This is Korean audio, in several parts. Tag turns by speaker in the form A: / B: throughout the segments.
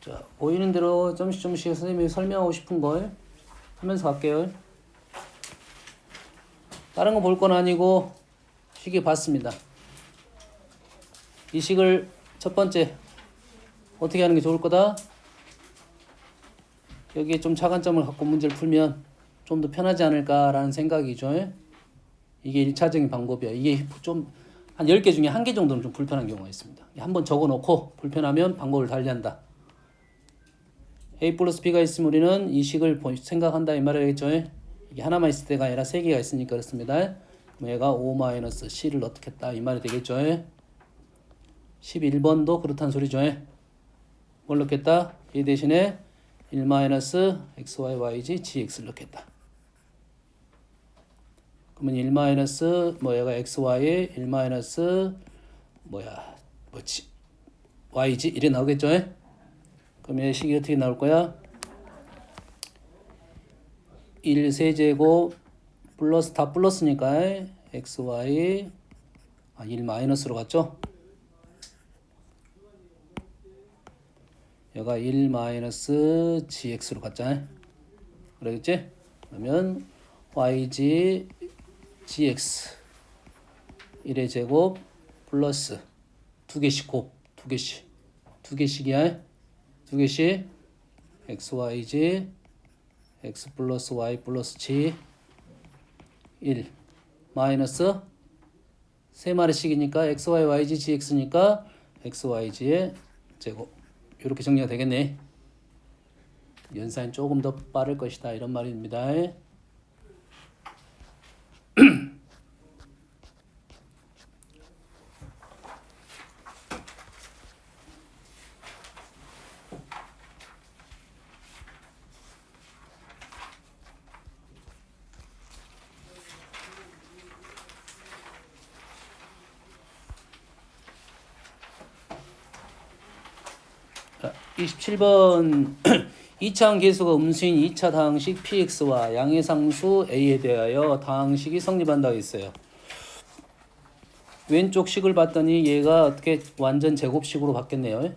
A: 자, 보이는 대로 점씩 선생님이 설명하고 싶은 걸 하면서 갈게요. 다른 거 볼 건 아니고 식이 봤습니다. 이 식을 첫 번째 어떻게 하는 게 좋을 거다? 여기에 좀 차관점을 갖고 문제를 풀면 좀 더 편하지 않을까라는 생각이죠. 이게 1차적인 방법이야. 이게 좀 한 10개 중에 1개 정도는 좀 불편한 경우가 있습니다. 한번 적어놓고 불편하면 방법을 달리한다. A 플러스 B가 있으면 우리는 이 식을 생각한다 이 말이겠죠. 이게 하나만 있을 때가 아니라 3개가 있으니까 그렇습니다. 그럼 얘가 5-C를 넣겠다 이 말이 되겠죠. 11번도 그렇다는 소리죠. 뭘 넣겠다? 이 대신에 1-XY, YG, GX를 넣겠다. 그러면 1 얘가 XY에 1 YG 이래 나오겠죠? 그럼 얘 식이 어떻게 나올 거야? 1 세제곱 플러스 다 플러스니까 XY 1 마이너스로 갔죠? 얘가 1 GX로 갔잖아요. 그러겠지? 그러면 YG GX 1의 제곱 플러스 두 개씩이야. 두 개씩 XYG X 플러스 Y 플러스 G 1 마이너스 세 마리씩이니까 XY, YG, GX니까 XYG의 제곱 이렇게 정리가 되겠네. 연산이 조금 더 빠를 것이다 이런 말입니다. 자, 27번 2차항 계수가 음수인 2차 다항식 px와 양의 상수 a에 대하여 다항식이 성립한다고 했어요. 왼쪽 식을 봤더니 얘가 어떻게 완전 제곱식으로 바뀌었네요.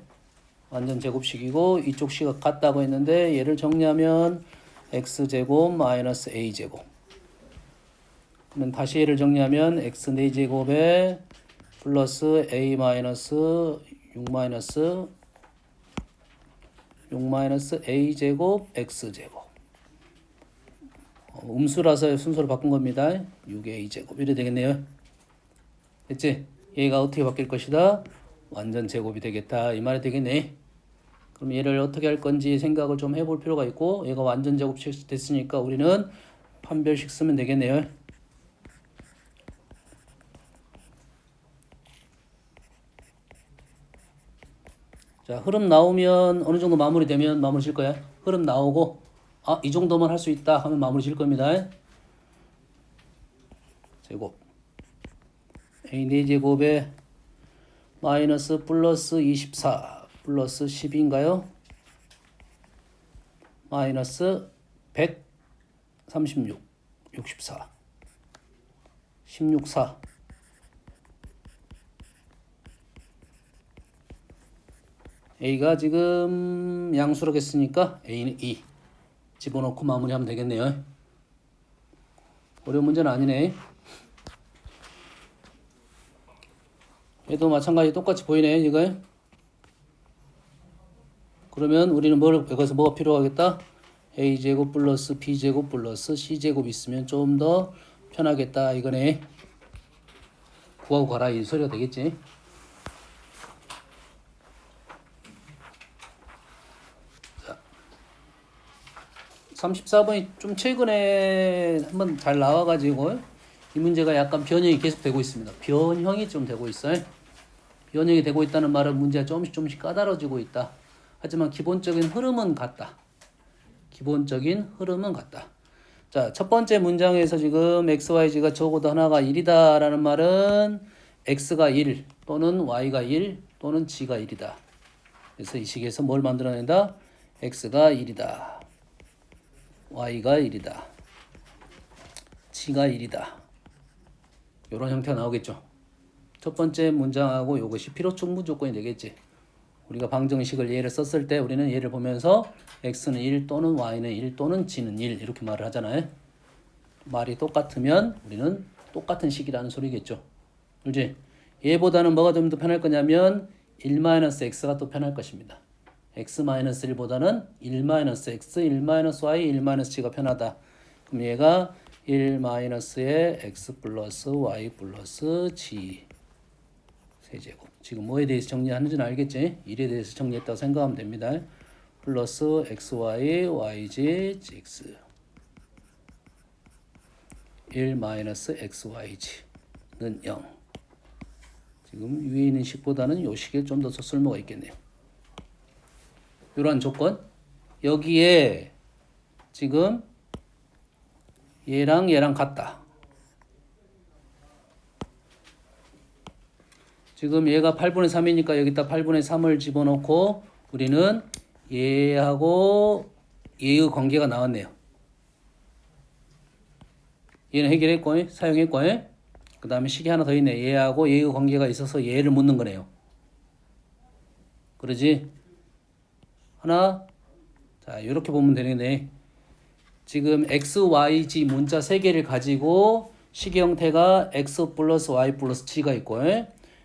A: 완전 제곱식이고 이쪽 식이 같다고 했는데 얘를 정리하면 x제곱 마이너스 a제곱. 그러면 다시 얘를 정리하면 x 4제곱에 플러스 a 마이너스 6 마이너스 a제곱 x제곱. 음수라서 순서를 바꾼 겁니다. 6a제곱 이래 되겠네요. 됐지? 얘가 어떻게 바뀔 것이다? 완전 제곱이 되겠다 이 말이 되겠네. 그럼 얘를 어떻게 할 건지 생각을 좀 해볼 필요가 있고 얘가 완전 제곱식 됐으니까 우리는 판별식 쓰면 되겠네요. 자, 흐름 나오면 어느 정도 마무리되면 마무리 질 거야. 흐름 나오고 이 정도만 할 수 있다 하면 마무리 질 겁니다. 제곱 a 4제곱에 마이너스 플러스 24 플러스 10인가요? 마이너스 136 64 16 4 A가 지금 양수로 했으니까 A는 2 집어넣고 마무리하면 되겠네요. 어려운 문제는 아니네. 얘도 마찬가지 똑같이 보이네 이거. 그러면 우리는 여기서 뭐가 필요하겠다? A제곱 플러스 B제곱 플러스 C제곱 있으면 좀 더 편하겠다 이거네. 구하고 가라 이 소리가 되겠지. 34번이 좀 최근에 한번 잘 나와가지고 이 문제가 약간 변형이 계속되고 있습니다. 변형이 좀 되고 있어요. 변형이 되고 있다는 말은 문제가 조금씩 까다로워지고 있다. 하지만 기본적인 흐름은 같다. 자, 첫 번째 문장에서 지금 XYG가 적어도 하나가 1이다 라는 말은 X가 1 또는 Y가 1 또는 G가 1이다. 그래서 이 식에서 뭘 만들어낸다? X가 1이다. Y가 1이다. G가 1이다. 이런 형태가 나오겠죠. 첫 번째 문장하고 이것이 필요충분 조건이 되겠지. 우리가 방정식을 얘를 썼을 때 우리는 얘를 보면서 x는 1 또는 y는 1 또는 g는 1 이렇게 말을 하잖아요. 말이 똑같으면 우리는 똑같은 식이라는 소리겠죠. 그렇지? 얘보다는 뭐가 좀 더 편할 거냐면 1-x가 또 편할 것입니다. x-1보다는 1-x, 1-y, 1-g가 편하다. 그럼 얘가 1-의 x 플러스 y 플러스 g 세제곱. 지금 뭐에 대해서 정리하는지는 알겠지? 1에 대해서 정리했다고 생각하면 됩니다. 플러스 xy, yg, gx 1-xyg는 0. 지금 위에 있는 식보다는 요 식이 좀 더 쓸모가 있겠네요. 이러한 조건. 여기에 지금 얘랑 같다. 지금 얘가 8분의 3이니까 여기다 8분의 3을 집어넣고 우리는 얘하고 얘의 관계가 나왔네요. 얘는 해결했고 사용했고 그 다음에 식이 하나 더 있네. 얘하고 얘의 관계가 있어서 얘를 묻는 거네요. 그러지? 하나 자 이렇게 보면 되겠네. 지금 x, y, g 문자 3개를 가지고 식의 형태가 x 플러스 y 플러스 g가 있고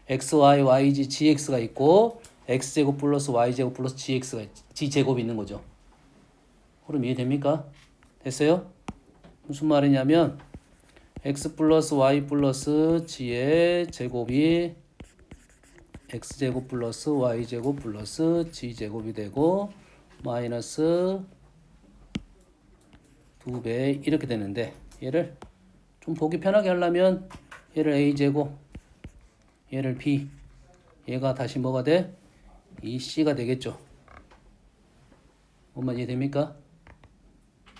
A: x, y, y, g, gx가 있고 x제곱 플러스 y제곱 플러스 g제곱이 있는 거죠. 그럼 이해됩니까? 됐어요? 무슨 말이냐면 x 플러스 y 플러스 g의 제곱이 x제곱 플러스 y제곱 플러스 g제곱이 되고 마이너스 2배 이렇게 되는데 얘를 좀 보기 편하게 하려면 얘를 a제곱 얘를 b 얘가 다시 뭐가 돼? 이 c가 되겠죠. 뭔 말이 됩니까?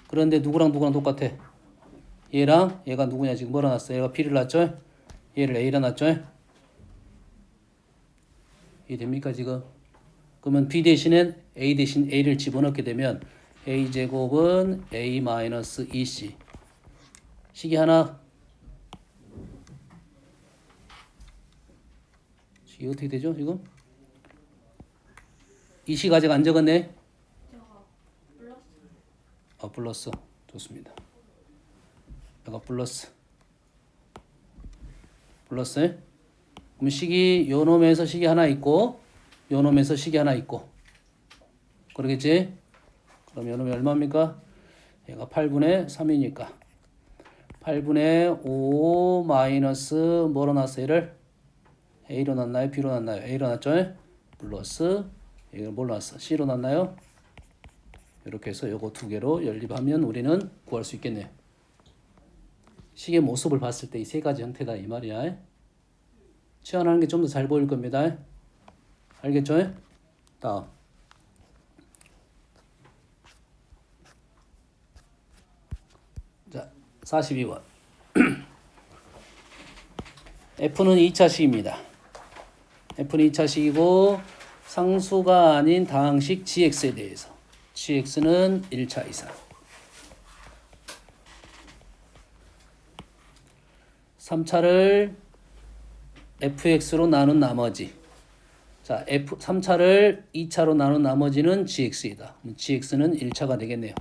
A: 그런데 누구랑 똑같아? 얘랑 얘가 누구냐 지금 뭐라 놨어? 얘가 b를 놨죠? 얘를 a라 놨죠? 이해됩니까 지금? 그러면 b 대신엔 a 대신 a를 집어넣게 되면 a제곱은 a-2c 식이 하나 식이 어떻게 되죠 지금? 이 식 아직 안 적었네? 플러스 좋습니다. 여가 플러스 그럼 식이 요 놈에서 식이 하나 있고 요 놈에서 식이 하나 있고 그러겠지? 그럼 요 놈이 얼마입니까? 얘가 8분의 3이니까 8분의 5 마이너스 뭐로 놨어 얘를? A로 놨나요? B로 놨나요? A로 놨죠? 플러스 이걸 뭘로 놨어? C로 놨나요? 이렇게 해서 요거 두 개로 연립하면 우리는 구할 수 있겠네요. 식의 모습을 봤을 때 이 세 가지 형태다 이 말이야. 치환하는 게 좀 더 잘 보일 겁니다. 알겠죠? 다음 자 42번 F는 2차식입니다. F는 2차식이고 상수가 아닌 다항식 gx에 대해서 gx는 1차 이상 3차를 fx로 나눈 나머지 자 3차를 2차로 나눈 나머지는 gx이다. gx는 1차가 되겠네요.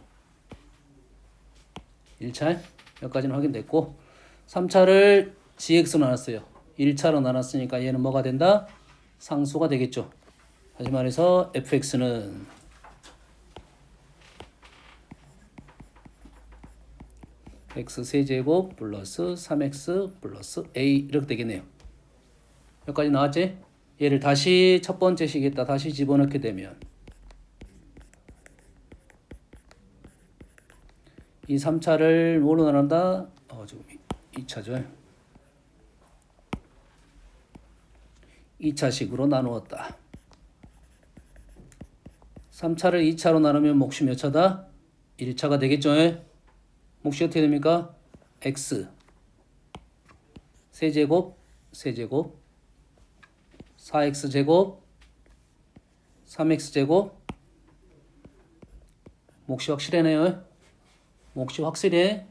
A: 1차 여기까지는 확인됐고 3차를 gx로 나눴어요. 1차로 나눴으니까 얘는 뭐가 된다? 상수가 되겠죠. 다시 말해서 fx는 x 세제곱 플러스 3x 플러스 a 이렇게 되겠네요. 여기까지 나왔지? 얘를 다시 첫 번째 식에다 다시 집어넣게 되면 이 3차를 뭐로 나눈다? 지금 2차죠. 2차식으로 나누었다. 3차를 2차로 나누면 몫이 몇 차다? 1차가 되겠죠. 몫이 어떻게 됩니까? x 세제곱 4x제곱 3x제곱 몫이 확실하네요. 몫이 확실해.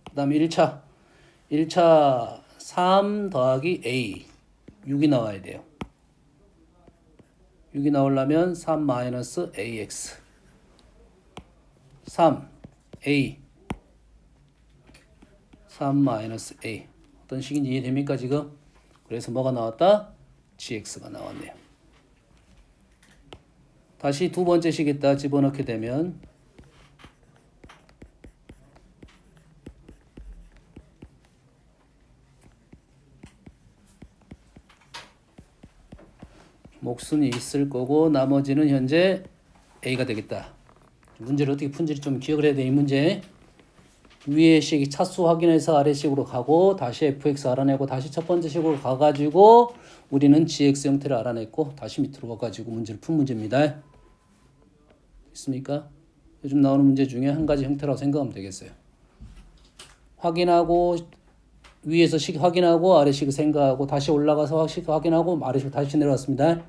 A: 그 다음에 1차 3 더하기 a 6이 나와야 돼요. 6이 나오려면 3 마이너스 ax 3a 3 마이너스 a 어떤 식인지 이해됩니까 지금? 그래서 뭐가 나왔다? gx가 나왔네요. 다시 두 번째 식에다 집어넣게 되면 목순이 있을 거고 나머지는 현재 a가 되겠다. 문제를 어떻게 푼지를 좀 기억을 해야 돼. 이 문제 위의 식이 차수 확인해서 아래 식으로 가고 다시 fx 알아내고 다시 첫 번째 식으로 가가지고 우리는 gx 형태를 알아냈고 다시 밑으로 가가지고 문제를 푼 문제입니다. 있습니까? 요즘 나오는 문제 중에 한 가지 형태라고 생각하면 되겠어요. 확인하고 위에서 식 확인하고 아래 식 생각하고 다시 올라가서 식 확인하고 아래 식 다시 내려왔습니다.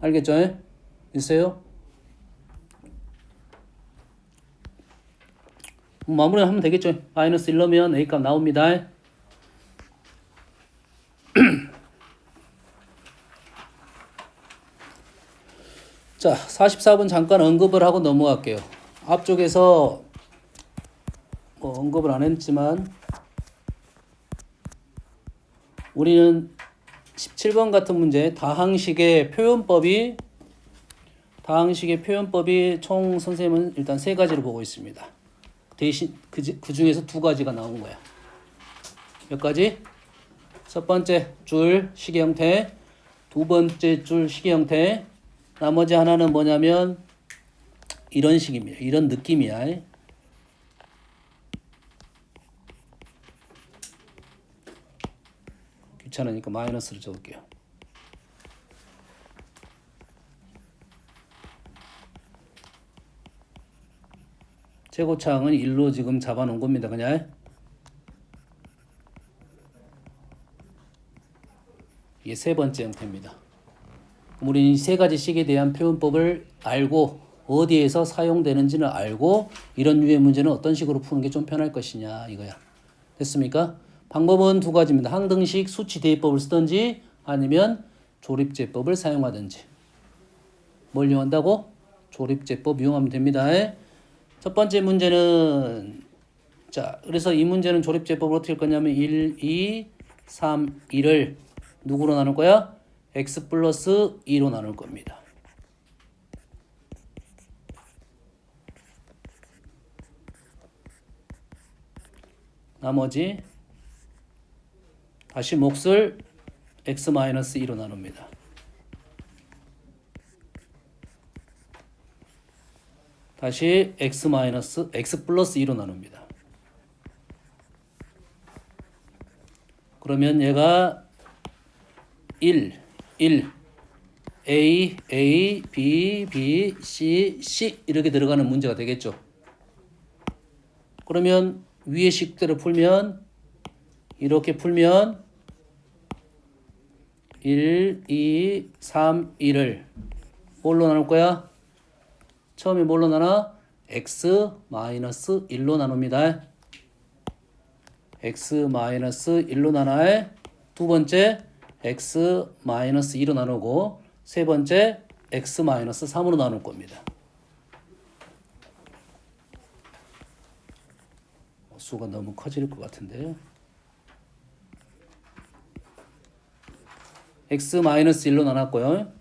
A: 알겠죠? 있어요? 마무리하면 되겠죠. 마이너스 1 넣으면 A값 나옵니다. 자, 44번 잠깐 언급을 하고 넘어갈게요. 앞쪽에서 뭐 언급을 안 했지만 우리는 17번 같은 문제 다항식의 표현법이 총 선생님은 일단 세 가지를 보고 있습니다. 대신 그 중에서 두 가지가 나온 거야. 몇 가지? 첫 번째 줄 식의 형태, 두 번째 줄 식의 형태, 나머지 하나는 뭐냐면 이런 식입니다. 이런 느낌이야. 귀찮으니까 마이너스를 적을게요. 최고차항은 1로 지금 잡아놓은 겁니다. 그냥 이게 세 번째 형태입니다. 우리는 이 세 가지 식에 대한 표현법을 알고 어디에서 사용되는지는 알고 이런 류의 문제는 어떤 식으로 푸는 게 좀 편할 것이냐 이거야. 됐습니까? 방법은 두 가지입니다. 항등식 수치 대입법을 쓰든지 아니면 조립제법을 사용하든지. 뭘 이용한다고? 조립제법 이용하면 됩니다. 첫 번째 문제는 자, 그래서 이 문제는 조립제법을 어떻게 할 거냐면 1, 2, 3, 2를 누구로 나눌 거야? x 플러스 2로 나눌 겁니다. 나머지 다시 몫을 x 마이너스 2로 나눕니다. 다시 x 플러스 2로 나눕니다. 그러면 얘가 1, A, B, C, C 이렇게 들어가는 문제가 되겠죠. 그러면 위의 식대로 풀면 이렇게 풀면 1, 2, 3, 1을 뭘로 나눌 거야? 처음에 뭘로 나눠? x 마이너스 1로 나눕니다. x 마이너스 1로 나눠 두 번째 x 마이너스 2로 나누고 세 번째 x 마이너스 3으로 나눌 겁니다. 수가 너무 커질 것 같은데요. x 마이너스 1로 나눴고요.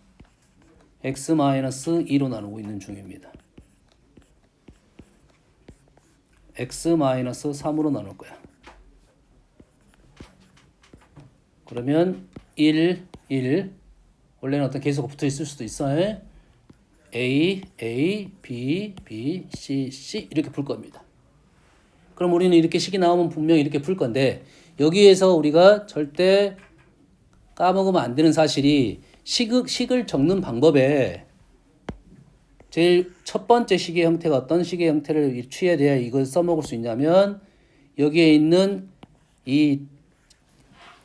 A: x 마이너스 2로 나누고 있는 중입니다. x 마이너스 3으로 나눌 거야. 그러면 1, 원래는 어떤 계수가 붙어 있을 수도 있어요. A, B, C 이렇게 풀 겁니다. 그럼 우리는 이렇게 식이 나오면 분명히 이렇게 풀 건데 여기에서 우리가 절대 까먹으면 안 되는 사실이 식을 적는 방법에 제일 첫 번째 식의 형태가 어떤 식의 형태를 취해야 이걸 써먹을 수 있냐면 여기에 있는 이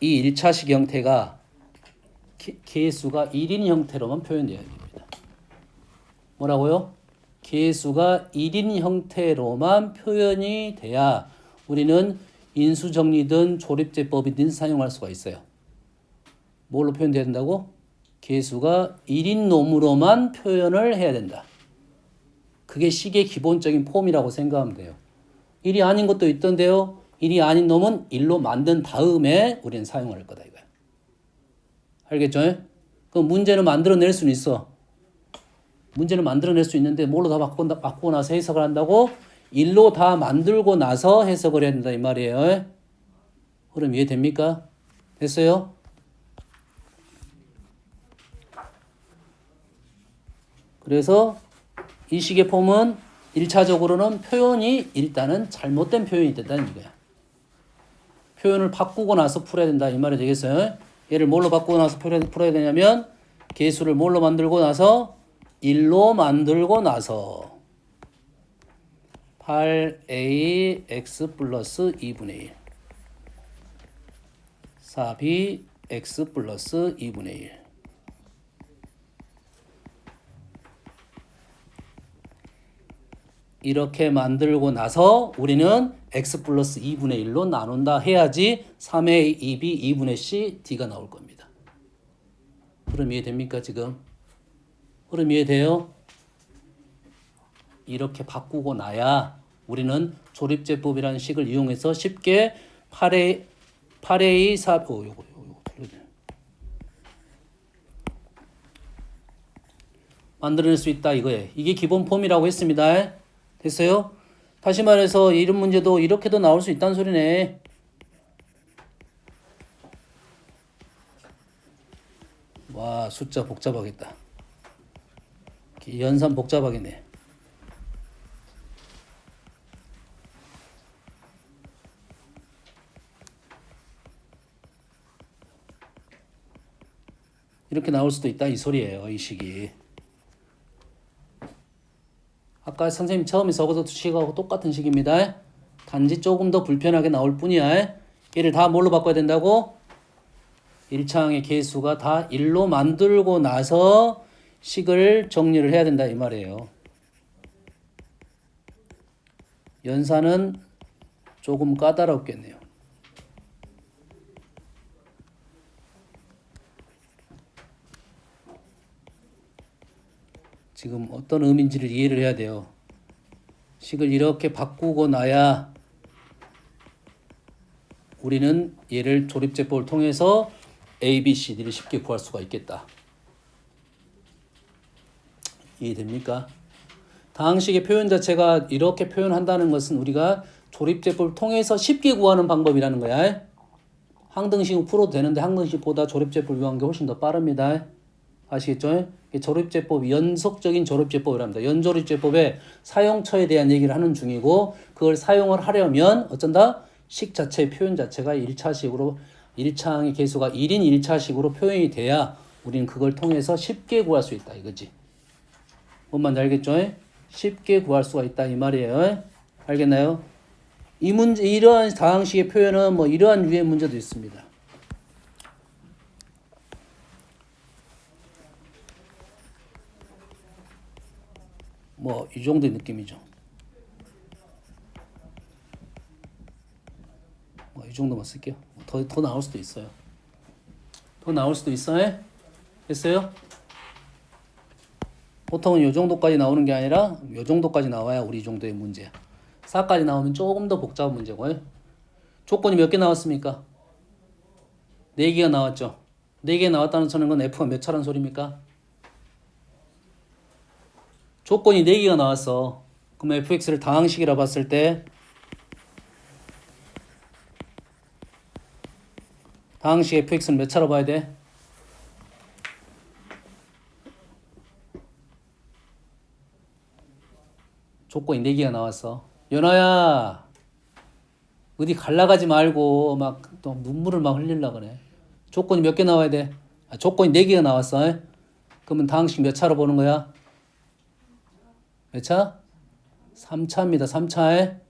A: 1차식 형태가 계수가 1인 형태로만 표현되어야 됩니다. 뭐라고요? 계수가 1인 형태로만 표현이 돼야 우리는 인수정리든 조립제법이든 사용할 수가 있어요. 뭘로 표현돼야 된다고? 계수가 1인 놈으로만 표현을 해야 된다. 그게 식의 기본적인 폼이라고 생각하면 돼요. 1이 아닌 것도 있던데요. 1이 아닌 놈은 1로 만든 다음에 우리는 사용할 거다 이거야. 알겠죠? 그럼 문제는 만들어낼 수는 있어. 문제는 만들어낼 수 있는데 뭘로 다 바꾸고 나서 해석을 한다고? 1로 다 만들고 나서 해석을 해야 된다 이 말이에요. 그럼 이해됩니까? 됐어요? 그래서 이 식의 폼은 1차적으로는 표현이 일단은 잘못된 표현이 된다는 이거야. 표현을 바꾸고 나서 풀어야 된다 이 말이 되겠어요? 얘를 뭘로 바꾸고 나서 풀어야 되냐면 계수를 뭘로 만들고 나서 1로 만들고 나서 8ax 플러스 2분의 1 4b x 플러스 2분의 1 이렇게 만들고 나서 우리는 x 플러스 2분의 1로 나눈다 해야지 3a, 2b, 2분의 c, d가 나올 겁니다. 그럼 이해됩니까 지금? 그럼 이해돼요? 이렇게 바꾸고 나야 우리는 조립제법이라는 식을 이용해서 쉽게 8a, 4, 요거 만들어낼 수 있다 이거예요. 이게 기본 폼이라고 했습니다. 됐어요? 다시 말해서 이런 문제도 이렇게도 나올 수 있다는 소리네. 와, 숫자 복잡하겠다. 연산 복잡하겠네. 이렇게 나올 수도 있다 이 소리예요. 이 식이. 아까 선생님 처음에 적어도 식하고 똑같은 식입니다. 단지 조금 더 불편하게 나올 뿐이야. 얘를 다 뭘로 바꿔야 된다고? 1차항의 계수가 다 1로 만들고 나서 식을 정리를 해야 된다 이 말이에요. 연산은 조금 까다롭겠네요. 지금 어떤 의미인지를 이해를 해야 돼요. 식을 이렇게 바꾸고 나야 우리는 얘를 조립제법을 통해서 A, B, C, D를 쉽게 구할 수가 있겠다. 이해됩니까? 다항식의 표현 자체가 이렇게 표현한다는 것은 우리가 조립제법을 통해서 쉽게 구하는 방법이라는 거야. 항등식은 풀어도 되는데 항등식보다 조립제법을 이용한 게 훨씬 더 빠릅니다. 아시겠죠? 조립제법, 연속적인 조립제법이랍니다. 연조립제법의 사용처에 대한 얘기를 하는 중이고 그걸 사용을 하려면 어쩐다? 식 자체의 표현 자체가 1차식으로 1차항의 계수가 1인 1차식으로 표현이 돼야 우리는 그걸 통해서 쉽게 구할 수 있다 이거지. 뭔 말인지 알겠죠? 쉽게 구할 수가 있다 이 말이에요. 알겠나요? 이 문제, 이러한 다항식의 표현은 뭐 이러한 유의 문제도 있습니다. 뭐 이 정도의 느낌이죠. 뭐 이 정도만 쓸게요. 더 나올 수도 있어요. 더 나올 수도 있어요. 됐어요? 보통은 이 정도까지 나오는 게 아니라 이 정도까지 나와야 우리 정도의 문제야. 4까지 나오면 조금 더 복잡한 문제고. 조건이 몇 개 나왔습니까? 4개가 나왔죠. 4개 나왔다는 소리는 건 F가 몇 차라는 소리입니까? 조건이 4개가 나왔어. 그럼 fx를 다항식이라 봤을 때 다항식 fx는 몇 차로 봐야 돼? 조건이 4개가 나왔어. 연아야 어디 갈라가지 말고 막 또 눈물을 막 흘리려고 그래. 조건이 몇 개 나와야 돼? 조건이 4개가 나왔어. 그러면 다항식 몇 차로 보는 거야? 몇 차? 3차입니다. 3차에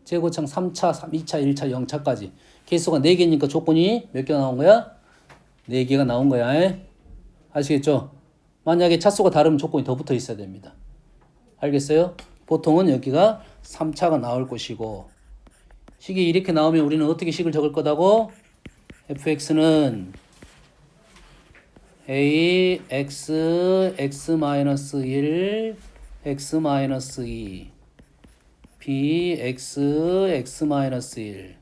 A: 제곱창 3차, 2차, 1차, 0차까지 개수가 4개니까 조건이 몇 개가 나온 거야? 4개가 나온 거야. 아시겠죠? 만약에 차수가 다르면 조건이 더 붙어 있어야 됩니다. 알겠어요? 보통은 여기가 3차가 나올 것이고 식이 이렇게 나오면 우리는 어떻게 식을 적을 거다고? fx는 A x x 마이너스 1 x 마이너스 2 B x x 마이너스 1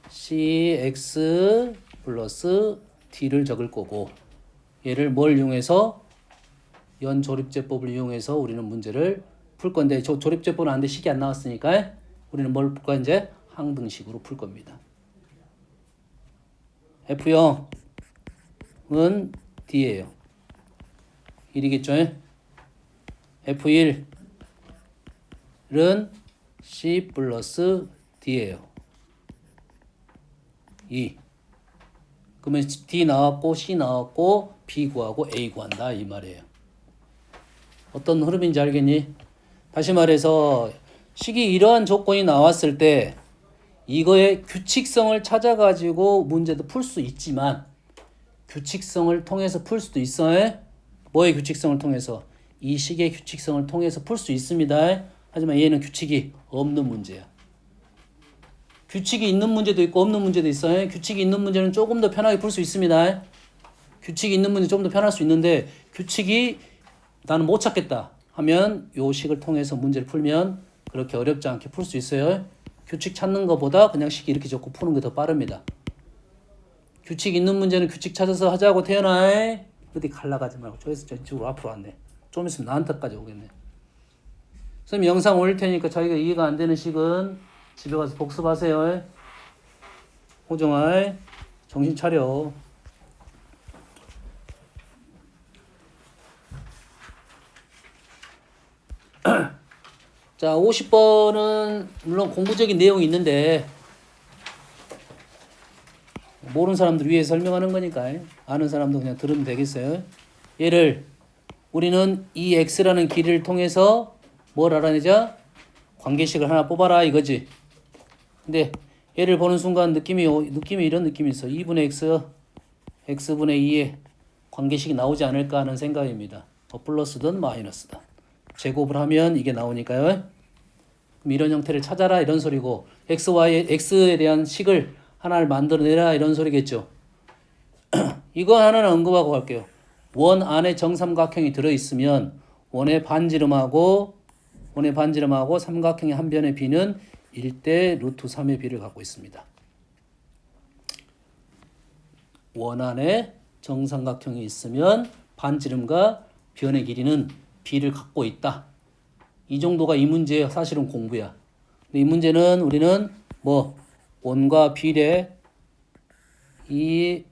A: C x 플러스 D를 적을 거고 얘를 뭘 이용해서 연조립제법을 이용해서 우리는 문제를 풀 건데 저 조립제법은 안 돼 식이 안 나왔으니까 우리는 뭘 풀 거야 이제 항등식으로 풀 겁니다. F0은 D예요. 1이겠죠? F1은 C 플러스 D예요. 2. 그러면 D 나왔고 C 나왔고 B 구하고 A 구한다 이 말이에요. 어떤 흐름인지 알겠니? 다시 말해서 식이 이러한 조건이 나왔을 때 이거의 규칙성을 찾아가지고 문제도 풀 수 있지만 규칙성을 통해서 풀 수도 있어요. 뭐의 규칙성을 통해서? 이 식의 규칙성을 통해서 풀 수 있습니다. 하지만 얘는 규칙이 없는 문제야. 규칙이 있는 문제도 있고 없는 문제도 있어요. 규칙이 있는 문제는 조금 더 편하게 풀 수 있습니다. 규칙이 있는 문제 좀 더 편할 수 있는데 규칙이 나는 못 찾겠다 하면 요 식을 통해서 문제를 풀면 그렇게 어렵지 않게 풀 수 있어요. 규칙 찾는 것보다 그냥 식 이렇게 적고 푸는 게 더 빠릅니다. 규칙 있는 문제는 규칙 찾아서 하자고 태어나. 어디 갈라가지 말고 저기서 저쪽으로 앞으로 왔네. 좀 있으면 나한테까지 오겠네. 선생님 영상 올릴 테니까 자기가 이해가 안 되는 식은 집에 가서 복습하세요. 호정아 정신 차려. 자 50번은 물론 공부적인 내용이 있는데 모르는 사람들 위해 설명하는 거니까 아는 사람도 그냥 들으면 되겠어요. 얘를 우리는 이 x라는 길이를 통해서 뭘 알아내자? 관계식을 하나 뽑아라 이거지. 근데 얘를 보는 순간 느낌이 이런 느낌이 있어. 2분의 x x분의 2의 관계식이 나오지 않을까 하는 생각입니다. 플러스든 마이너스든 제곱을 하면 이게 나오니까요. 그럼 이런 형태를 찾아라 이런 소리고 x에 대한 식을 하나를 만들어내라 이런 소리겠죠. 이거 하나는 언급하고 갈게요. 원 안에 정삼각형이 들어있으면 원의 반지름하고 삼각형의 한 변의 비는 1대 루트 3의 비를 갖고 있습니다. 원 안에 정삼각형이 있으면 반지름과 변의 길이는 비를 갖고 있다. 이 정도가 이 문제의 사실은 공부야. 근데 이 문제는 우리는 원과 비례 이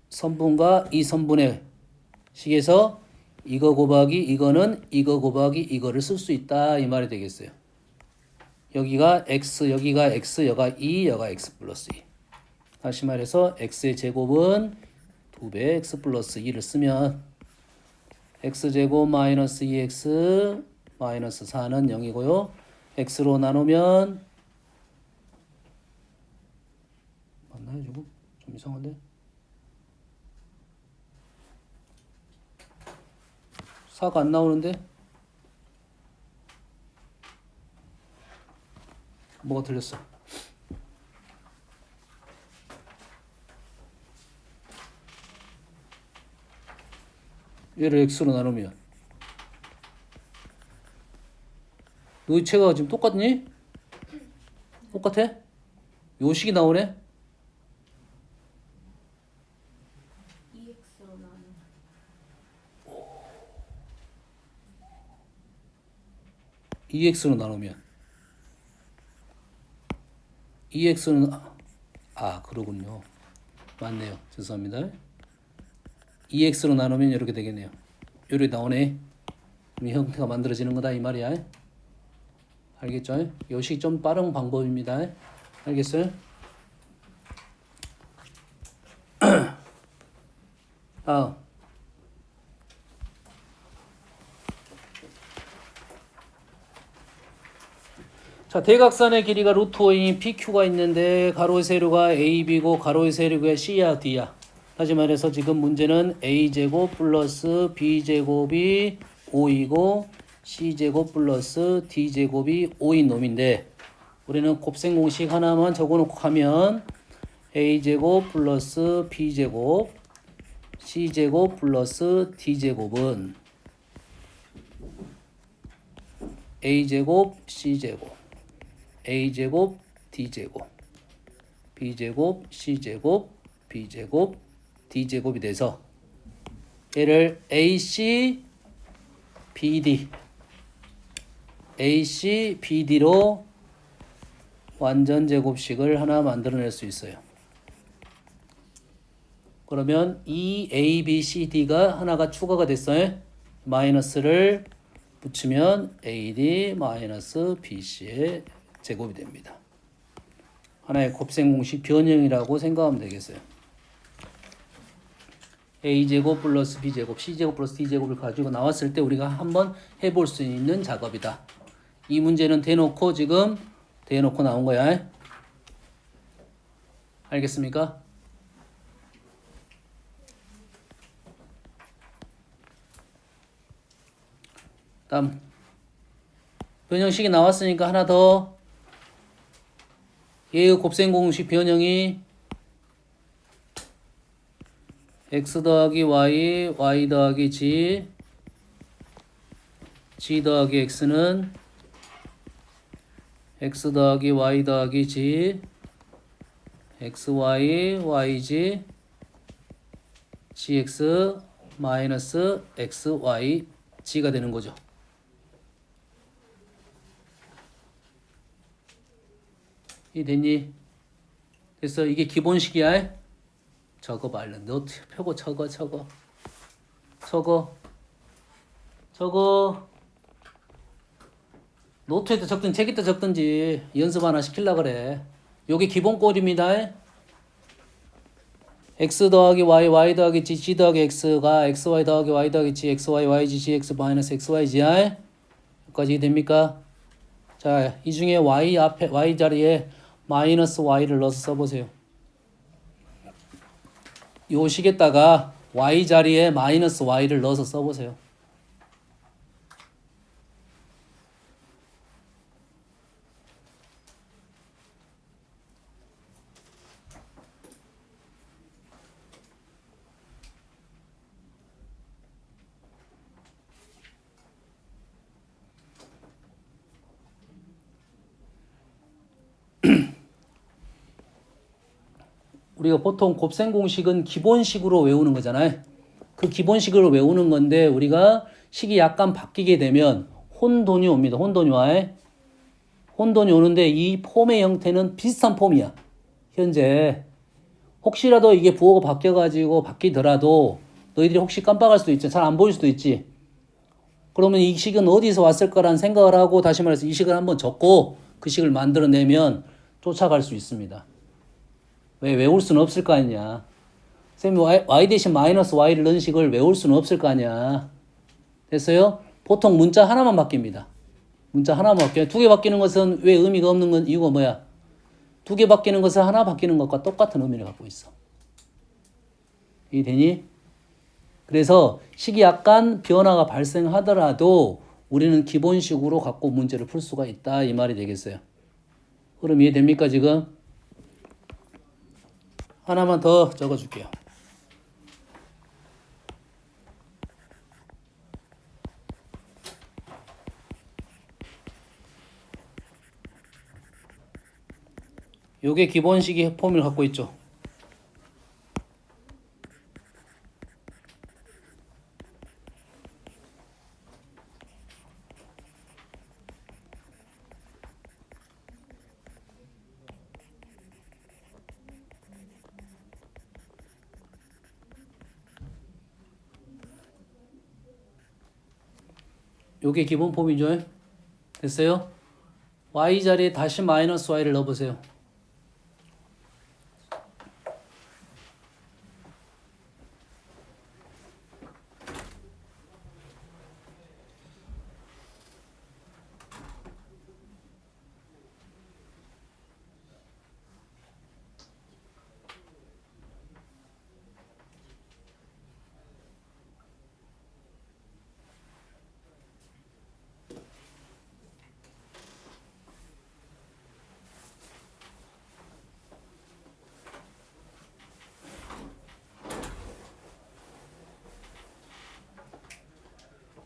A: 선분과 이 선분의 식에서 이거 곱하기 이거는 이거 곱하기 이거를 쓸 수 있다 이 말이 되겠어요. 여기가 x, 여기가 x, 여가 2, 여가 x 플러스 2. 다시 말해서 x의 제곱은 2배 x 플러스 2를 쓰면 x제곱 마이너스 2x 마이너스 4는 0이고요. x로 나누면 맞나요 지금? 좀 이상한데? 4가 안 나오는데? 뭐가 틀렸어? 얘를 x로 나누면 너희 체가 지금 똑같니? 똑같아? 요 식이 나오네?
B: 2x로 나누면
A: 2x로 나누면 2x는 그러군요. 맞네요. 죄송합니다. 2x로 나누면 이렇게 되겠네요. 이렇게 나오네. 이 형태가 만들어지는 거다 이 말이야. 알겠죠? 요식이 좀 빠른 방법입니다. 알겠어요? 자, 대각선의 길이가 루트 5인 PQ가 있는데 가로의 세로가 AB고 가로의 세로가 C야 D야. 다시 말해서 지금 문제는 A제곱 플러스 B제곱이 5이고 C제곱 플러스 D제곱이 5인 놈인데 우리는 곱셈 공식 하나만 적어놓고 가면 A제곱 플러스 B제곱 c제곱 플러스 d제곱은 a제곱 c제곱 a제곱 d제곱 b제곱 c제곱 b제곱 d제곱이 돼서 얘를 ac bd로 완전 제곱식을 하나 만들어낼 수 있어요. 그러면 이 a, b, c, d가 하나가 추가가 됐어요. 마이너스를 붙이면 ad 마이너스 bc의 제곱이 됩니다. 하나의 곱셈 공식 변형이라고 생각하면 되겠어요. a제곱 플러스 b제곱 c제곱 플러스 d제곱을 가지고 나왔을 때 우리가 한번 해볼 수 있는 작업이다. 이 문제는 대놓고 나온 거야. 알겠습니까? 다음 변형식이 나왔으니까 하나 더. 얘의 곱셈 공식 변형이 x 더하기 y, y 더하기 g, g 더하기 x는 x 더하기 y 더하기 g, xy, yg, gx 마이너스 xy, g가 되는 거죠. 이 됐니? 됐어. 이게 기본식이야. 적어 봐. 노트 펴고 적어. 노트에다 적든지 책에다 적든지 연습 하나 시키려 그래. 요게 기본 꼴입니다. x 더하기 y, y 더하기 g, g 더하기 x가 xy 더하기 y 더하기 g, xy, yg, gx 마이너스 xyg 여기까지 됩니까? 자, 이 중에 y 앞에 y 자리에 마이너스 y를 넣어서 써보세요. 요 식에다가 y 자리에 마이너스 y를 넣어서 써보세요. 우리가 보통 곱셈 공식은 기본식으로 외우는 거잖아요. 그 기본식으로 외우는 건데 우리가 식이 약간 바뀌게 되면 혼돈이 옵니다. 혼돈이 오는데 이 폼의 형태는 비슷한 폼이야. 현재 혹시라도 이게 부호가 바뀌어가지고 바뀌더라도 너희들이 혹시 깜빡할 수도 있지. 잘 안 보일 수도 있지. 그러면 이 식은 어디서 왔을 거라는 생각을 하고 다시 말해서 이 식을 한번 적고 그 식을 만들어내면 쫓아갈 수 있습니다. 왜 외울 수는 없을 거 아니냐. 쌤이 y 대신 마이너스 y를 넣은 식을 외울 수는 없을 거 아니야. 됐어요? 보통 문자 하나만 바뀝니다. 문자 하나만 바뀌어요. 두 개 바뀌는 것은 왜 의미가 없는 건 이유가 뭐야? 두 개 바뀌는 것은 하나 바뀌는 것과 똑같은 의미를 갖고 있어. 이해되니? 그래서 식이 약간 변화가 발생하더라도 우리는 기본식으로 갖고 문제를 풀 수가 있다. 이 말이 되겠어요. 그럼 이해됩니까 지금? 하나만 더 적어줄게요. 요게 기본식의 폼을 갖고 있죠. 요게 기본 폼이죠. 됐어요? y 자리에 다시 마이너스 y를 넣어보세요.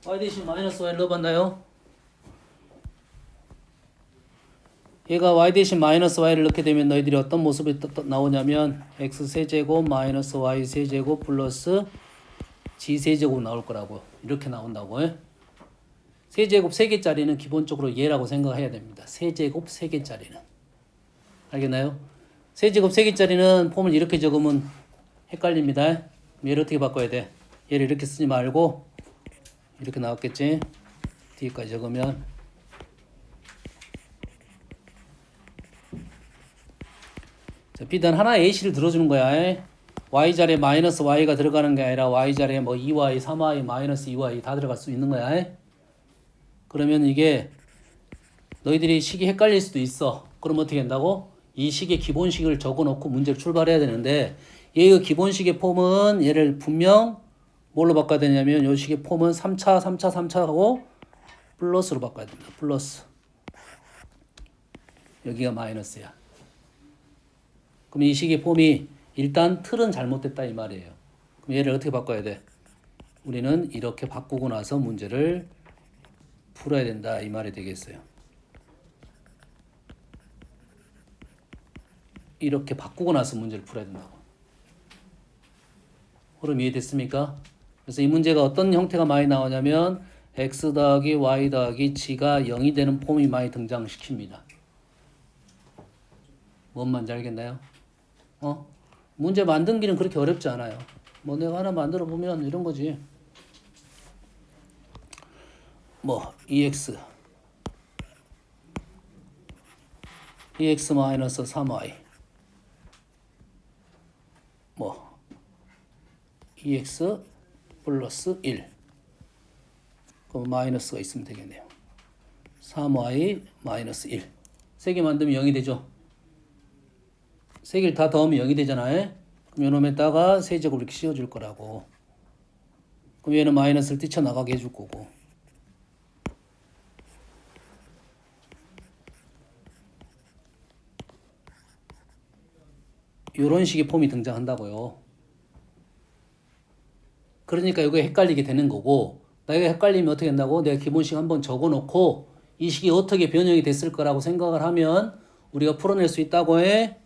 A: y 대신 마이너스 y를 넣어봤나요? 얘가 y 대신 마이너스 y를 넣게 되면 너희들이 어떤 모습이 나오냐면 x 세제곱 마이너스 y 세제곱 플러스 g 세제곱 나올 거라고. 이렇게 나온다고. 세제곱 3개짜리는 기본적으로 얘라고 생각해야 됩니다. 세제곱 3개짜리는. 알겠나요? 세제곱 3개짜리는 폼을 이렇게 적으면 헷갈립니다. 얘를 어떻게 바꿔야 돼? 얘를 이렇게 쓰지 말고 이렇게 나왔겠지? 뒤까지 적으면 자, 비단 하나 A씨를 들어주는 거야. Y자리에 마이너스 Y가 들어가는 게 아니라 Y자리에 뭐 2Y, 3Y, 마이너스 2Y 다 들어갈 수 있는 거야. 그러면 이게 너희들이 식이 헷갈릴 수도 있어. 그럼 어떻게 한다고? 이 식의 기본식을 적어놓고 문제를 출발해야 되는데 얘의 기본식의 폼은 얘를 분명 뭘로 바꿔야 되냐면 이 식의 폼은 3차, 3차, 3차하고 플러스로 바꿔야 됩니다. 플러스. 여기가 마이너스야. 그럼 이 식의 폼이 일단 틀은 잘못됐다 이 말이에요. 그럼 얘를 어떻게 바꿔야 돼? 우리는 이렇게 바꾸고 나서 문제를 풀어야 된다 이 말이 되겠어요. 이렇게 바꾸고 나서 문제를 풀어야 된다고. 그럼 이해됐습니까? 그래서 이 문제가 어떤 형태가 많이 나오냐면 x 더하기 y 더하기 g가 0이 되는 폼이 많이 등장시킵니다. 뭔 말인지 알겠나요? 문제 만들기는 그렇게 어렵지 않아요. 뭐 내가 하나 만들어 보면 이런 거지. 뭐 EX 마이너스 3Y 뭐 EX 플러스 1 그럼 마이너스가 있으면 되겠네요. 3Y 마이너스 1 세 개 만들면 0이 되죠. 세 개를 다 더하면 0이 되잖아요. 그럼 요놈에다가 세제곱 이렇게 씌워줄 거라고. 그럼 얘는 마이너스를 뛰쳐나가게 해줄 거고. 요런 식의 폼이 등장한다고요. 그러니까 이거 헷갈리게 되는 거고, 내가 헷갈리면 어떻게 한다고? 내가 기본식 한번 적어놓고 이 식이 어떻게 변형이 됐을 거라고 생각을 하면 우리가 풀어낼 수 있다고 해.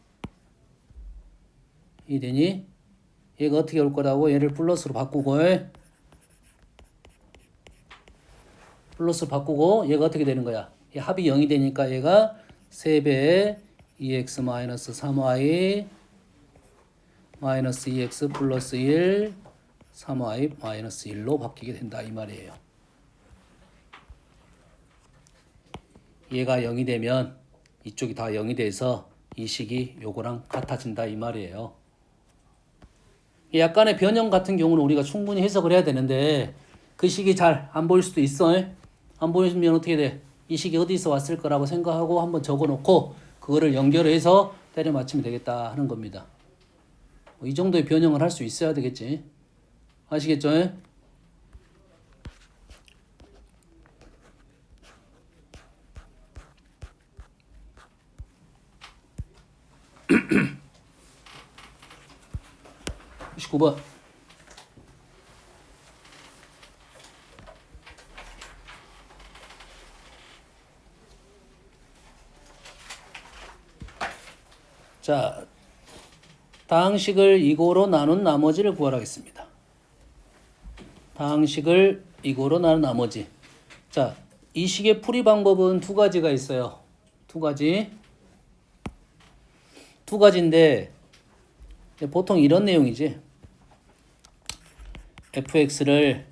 A: 이되니? 얘가 어떻게 올 거라고? 얘를 플러스로 바꾸고 플러스로 바꾸고 얘가 어떻게 되는 거야? 얘 합이 0이 되니까 얘가 3배의 2x 마이너스 3y 마이너스 2x 플러스 1 3y 마이너스 1로 바뀌게 된다 이 말이에요. 얘가 0이 되면 이쪽이 다 0이 돼서 이 식이 요거랑 같아진다 이 말이에요. 약간의 변형 같은 경우는 우리가 충분히 해석을 해야 되는데 그 식이 잘 안 보일 수도 있어. 안 보이면 어떻게 돼? 이 식이 어디서 왔을 거라고 생각하고 한번 적어놓고 그거를 연결해서 때려 맞추면 되겠다 하는 겁니다. 이 정도의 변형을 할 수 있어야 되겠지. 아시겠죠? (19번) 자, 다항식을 이고로 나눈 나머지를 구하라겠습니다. 다항식을 이고로 나눈 나머지. 자, 이 식의 풀이 방법은 두 가지가 있어요. 두 가지인데 보통 이런 내용이지. fx를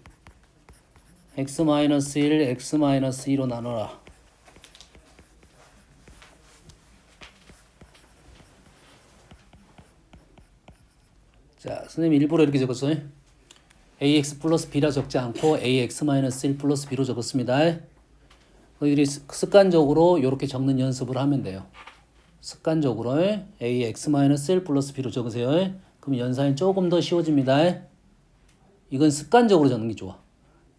A: x-1, x-2로 나눠라. 자, 선생님이 일부러 이렇게 적었어요. ax 플러스 b라 적지 않고 ax-1 플러스 b로 적었습니다. 너희들이 습관적으로 이렇게 적는 연습을 하면 돼요. 습관적으로 ax-1 플러스 b로 적으세요. 그럼 연산이 조금 더 쉬워집니다. 이건 습관적으로 적는 게 좋아.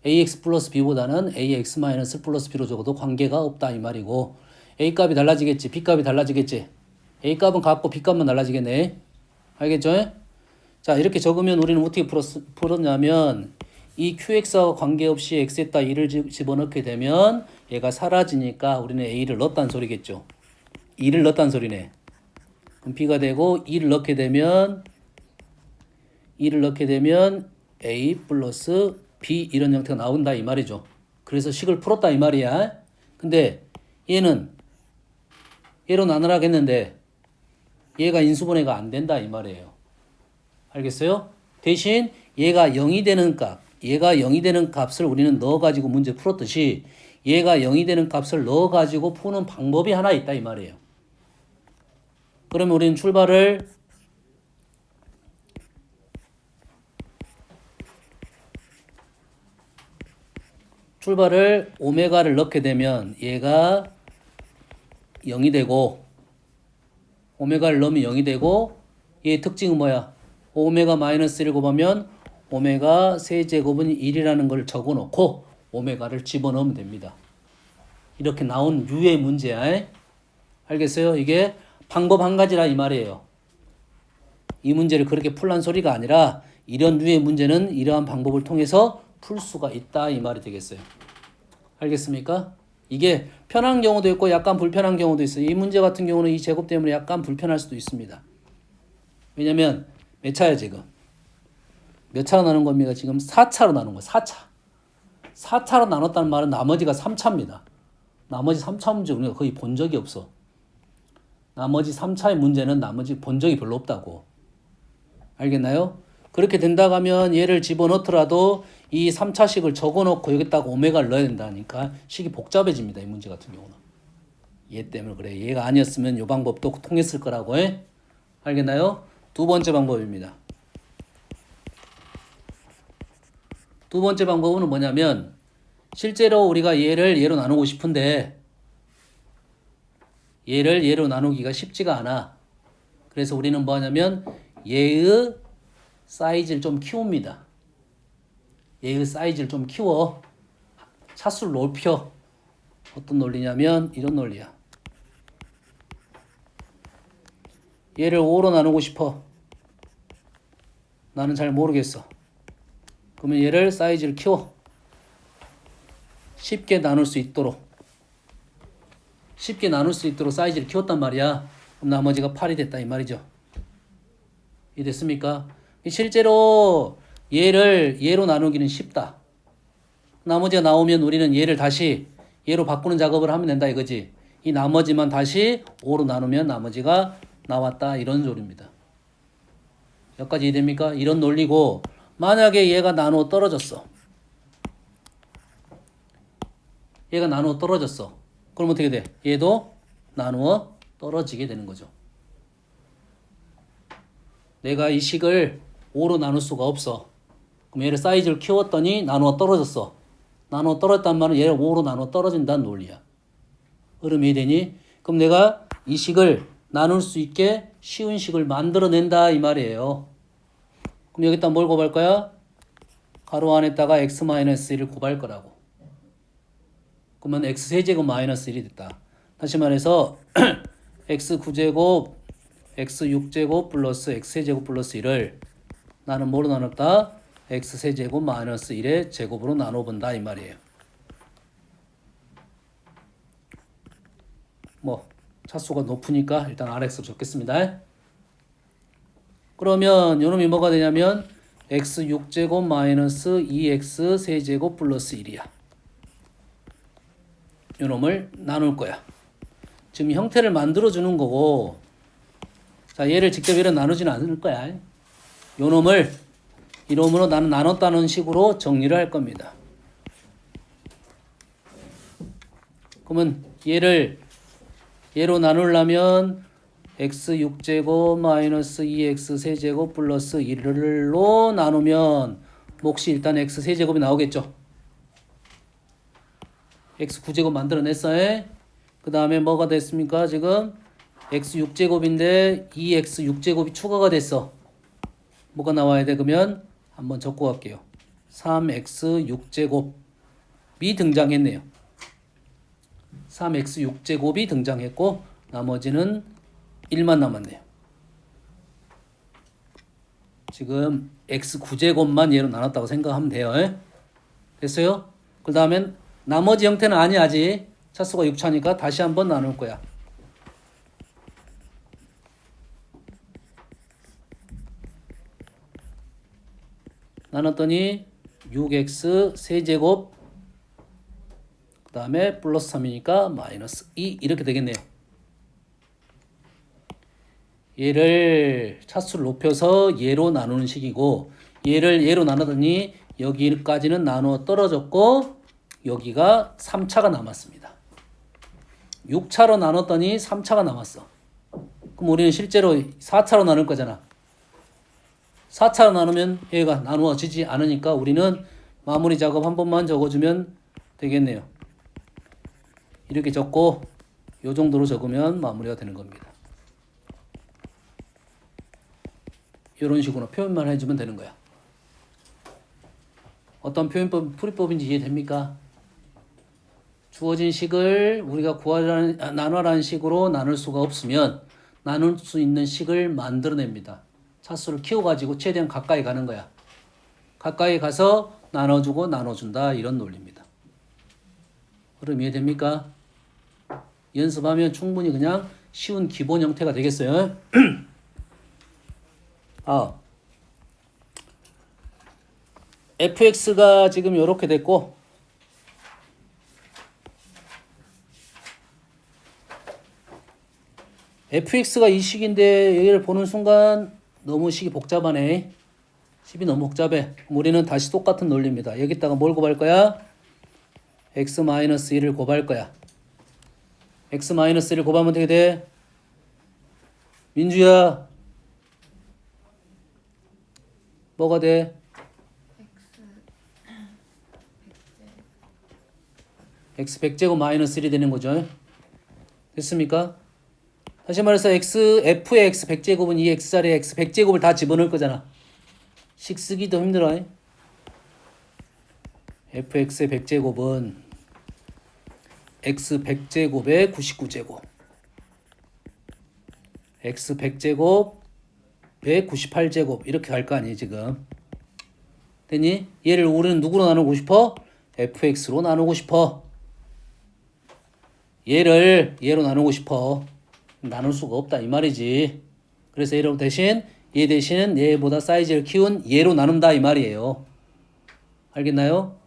A: ax 플러스 b보다는 ax-1 플러스 b로 적어도 관계가 없다 이 말이고 a 값이 달라지겠지, b 값이 달라지겠지. a 값은 같고 b 값만 달라지겠네. 알겠죠? 자, 이렇게 적으면 우리는 어떻게 풀었냐면 이 qx와 관계없이 x에다 2를 집어넣게 되면 얘가 사라지니까 우리는 a를 넣었다는 소리겠죠. 2를 넣었다는 소리네. 그럼 b가 되고 2를 넣게 되면 a 플러스 b 이런 형태가 나온다 이 말이죠. 그래서 식을 풀었다 이 말이야. 근데 얘는 얘로 나누라고 했는데 얘가 인수분해가 안 된다 이 말이에요. 알겠어요? 대신 얘가 0이 되는 값을 우리는 넣어가지고 문제 풀었듯이 얘가 0이 되는 값을 넣어가지고 푸는 방법이 하나 있다 이 말이에요. 그러면 우리는 출발을 오메가를 넣게 되면 얘가 0이 되고 오메가를 넣으면 0이 되고 얘의 특징은 뭐야? 오메가 마이너스 1을 곱하면 오메가 세제곱은 1이라는 걸 적어놓고 오메가를 집어넣으면 됩니다. 이렇게 나온 유의 문제야. 알겠어요? 이게 방법 한 가지라 이 말이에요. 이 문제를 그렇게 풀란 소리가 아니라 이런 유의 문제는 이러한 방법을 통해서 풀 수가 있다 이 말이 되겠어요. 알겠습니까? 이게 편한 경우도 있고 약간 불편한 경우도 있어요. 이 문제 같은 경우는 이 제곱 때문에 약간 불편할 수도 있습니다. 왜냐면 몇 차야 지금? 몇 차로 나눈 겁니까? 지금 4차로 나눈 거예요. 4차. 4차로 나눴다는 말은 나머지가 3차입니다. 나머지 3차 문제 우리가 거의 본 적이 없어. 나머지 3차의 문제는 나머지 본 적이 별로 없다고. 알겠나요? 그렇게 된다고 하면 얘를 집어넣더라도 이 3차식을 적어놓고 여기다가 오메가를 넣어야 된다니까 식이 복잡해집니다. 이 문제 같은 경우는. 얘 때문에 그래. 얘가 아니었으면 이 방법도 통했을 거라고 해. 알겠나요? 두 번째 방법입니다. 두 번째 방법은 뭐냐면 실제로 우리가 얘를 얘로 나누고 싶은데 얘를 얘로 나누기가 쉽지가 않아. 그래서 우리는 뭐 하냐면 얘의 사이즈를 좀 키웁니다. 얘의 사이즈를 좀 키워. 차수를 높여. 어떤 논리냐면 이런 논리야. 얘를 5로 나누고 싶어. 나는 잘 모르겠어. 그러면 얘를 사이즈를 키워. 쉽게 나눌 수 있도록 사이즈를 키웠단 말이야. 그럼 나머지가 8이 됐다 이 말이죠. 이해됐습니까? 실제로 얘를 얘로 나누기는 쉽다. 나머지가 나오면 우리는 얘를 다시 얘로 바꾸는 작업을 하면 된다 이거지. 이 나머지만 다시 5로 나누면 나머지가 나왔다 이런 소리입니다. 여기까지 이해됩니까? 이런 논리고 만약에 얘가 나누어 떨어졌어. 그럼 어떻게 돼? 얘도 나누어 떨어지게 되는 거죠. 내가 이 식을 5로 나눌 수가 없어. 그럼 얘를 사이즈를 키웠더니 나누어 떨어졌어. 나누어 떨어졌단 말은 얘를 5로 나누어 떨어진다는 논리야. 흐름이 되니? 그럼 내가 이 식을 나눌 수 있게 쉬운 식을 만들어낸다 이 말이에요. 그럼 여기다 뭘 곱할 거야? 가로 안에다가 x-1을 곱할 거라고. 그러면 x세제곱 마이너스 1이 됐다. 다시 말해서 x9제곱 x6제곱 플러스 x세제곱 플러스 1을 나는 뭐로 나눴다? x세제곱 마이너스 1의 제곱으로 나눠본다 이 말이에요. 뭐 차수가 높으니까 일단 RX로 적겠습니다. 그러면 요놈이 뭐가 되냐면 x6제곱 마이너스 2x 세제곱 플러스 1이야. 요놈을 나눌 거야. 지금 형태를 만들어주는 거고 자 얘를 직접 이렇게 나누지는 않을 거야. 요놈을 이놈으로 나는 나눴다는 식으로 정리를 할 겁니다. 그러면 얘로 나누려면 x6제곱 마이너스 2x 세제곱 플러스 1로 나누면 몫이 일단 x 세제곱이 나오겠죠. x9제곱 만들어냈어요. 그 다음에 뭐가 됐습니까? 지금 x6제곱인데 2x6제곱이 추가가 됐어. 뭐가 나와야 돼? 그러면 한번 적고 갈게요. 3x6제곱이 등장했네요. 3x6제곱이 등장했고 나머지는 1만 남았네요. 지금 x9제곱만 얘로 나눴다고 생각하면 돼요. 됐어요? 그 다음엔 나머지 형태는 아니야지. 차수가 6차니까 다시 한번 나눌 거야. 나눴더니 6x 세제곱 그 다음에 플러스 3이니까 마이너스 2 이렇게 되겠네요. 얘를 차수를 높여서 얘로 나누는 식이고 얘를 얘로 나누더니 여기까지는 나누어 떨어졌고 여기가 3차가 남았습니다. 6차로 나눴더니 3차가 남았어. 그럼 우리는 실제로 4차로 나눌 거잖아. 4차로 나누면 얘가 나누어지지 않으니까 우리는 마무리 작업 한 번만 적어주면 되겠네요. 이렇게 적고 이 정도로 적으면 마무리가 되는 겁니다. 이런 식으로 표현만 해주면 되는 거야. 어떤 표현법, 풀이법인지 이해됩니까? 주어진 식을 우리가 나눠라는 식으로 나눌 수가 없으면 나눌 수 있는 식을 만들어냅니다. 차수를 키워가지고 최대한 가까이 가는 거야. 가까이 가서 나눠주고 나눠준다 이런 논리입니다. 그럼 이해됩니까? 연습하면 충분히 그냥 쉬운 기본 형태가 되겠어요. fx가 지금 이렇게 됐고 fx가 이 식인데 얘를 보는 순간 너무 식이 복잡하네. 식이 너무 복잡해. 우리는 다시 똑같은 논리입니다. 여기다가 뭘 곱할 거야? x-1을 곱할 거야. x-1을 곱하면 어떻게 돼? 민주야 뭐가 돼? x 100제곱 마이너스 1이 되는 거죠. 됐습니까? 다시 말해서 f의 x 100제곱은 이 x자리에 x 100제곱을 다 집어넣을 거잖아. 식 쓰기도 힘들어. fx의 100제곱은 x 100제곱에 99제곱 x 100제곱에 98제곱 이렇게 갈 거 아니에요 지금. 됐니? 얘를 우리는 누구로 나누고 싶어? fx로 나누고 싶어. 얘를 얘로 나누고 싶어. 나눌 수가 없다 이 말이지. 그래서 얘로 대신 얘 대신 얘보다 사이즈를 키운 얘로 나눈다 이 말이에요. 알겠나요?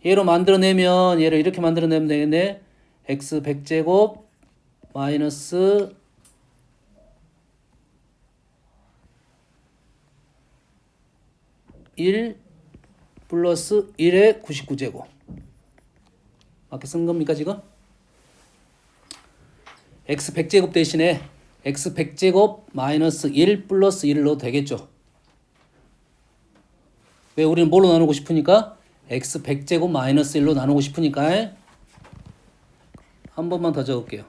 A: 얘로 만들어내면 얘를 이렇게 만들어내면 되겠네. x 100제곱 마이너스 1 플러스 1의 99제곱. 맞게 쓴 겁니까 지금? x 100제곱 대신에 x 100제곱 마이너스 1 플러스 1을 넣어도 되겠죠. 왜 우리는 뭘로 나누고 싶으니까? x 100제곱 마이너스 1로 나누고 싶으니까. 한 번만 더 적을게요.